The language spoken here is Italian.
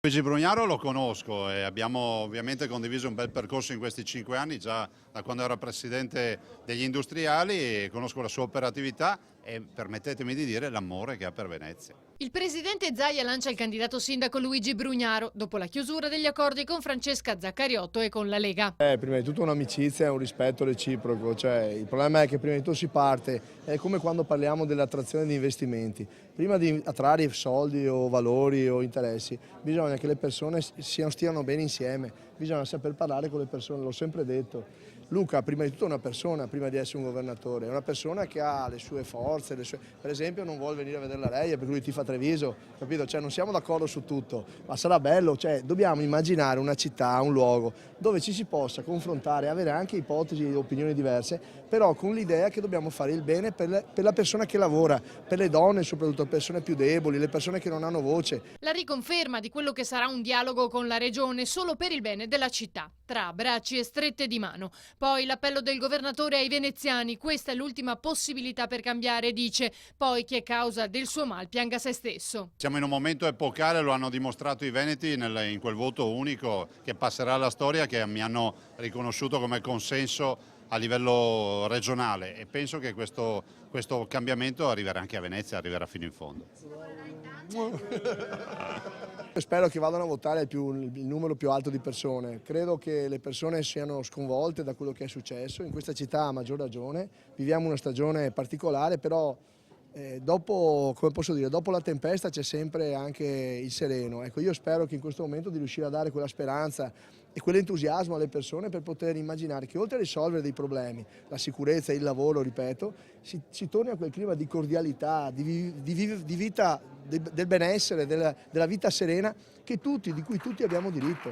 Luigi Brugnaro lo conosco e abbiamo ovviamente condiviso un bel percorso in questi 5 anni, già da quando era presidente degli industriali, e conosco la sua operatività e permettetemi di dire l'amore che ha per Venezia. Il presidente Zaia lancia il candidato sindaco Luigi Brugnaro dopo la chiusura degli accordi con Francesca Zaccariotto e con la Lega. Prima di tutto un'amicizia e un rispetto reciproco, il problema è che prima di tutto si parte, è come quando parliamo dell'attrazione di investimenti, prima di attrarre soldi o valori o interessi bisogna che le persone stiano bene insieme, bisogna saper parlare con le persone, l'ho sempre detto. Luca prima di tutto è una persona, prima di essere un governatore, è una persona che ha le sue forze, per esempio non vuole venire a vedere la Reia perché lui tifa Treviso, capito? Non siamo d'accordo su tutto, ma sarà bello, dobbiamo immaginare una città, un luogo dove ci si possa confrontare, avere anche ipotesi e opinioni diverse, però con l'idea che dobbiamo fare il bene per la persona che lavora, per le donne soprattutto, le persone più deboli, le persone che non hanno voce. La riconferma di quello che sarà un dialogo con la regione solo per il bene della città, tra bracci e strette di mano. Poi l'appello del governatore ai veneziani, questa è l'ultima possibilità per cambiare, dice. Poi chi è causa del suo mal pianga se stesso. Siamo in un momento epocale, lo hanno dimostrato i veneti in quel voto unico che passerà alla storia, che mi hanno riconosciuto come consenso a livello regionale, e penso che questo cambiamento arriverà anche a Venezia, arriverà fino in fondo. Spero che vadano a votare il numero più alto di persone. Credo che le persone siano sconvolte da quello che è successo. In questa città a maggior ragione. Viviamo una stagione particolare, però dopo, come posso dire, dopo la tempesta c'è sempre anche il sereno. Ecco, io spero che in questo momento di riuscire a dare quella speranza e quell'entusiasmo alle persone per poter immaginare che oltre a risolvere dei problemi, la sicurezza, il lavoro, ripeto, si torni a quel clima di cordialità, di vita, del benessere, della vita serena di cui tutti abbiamo diritto.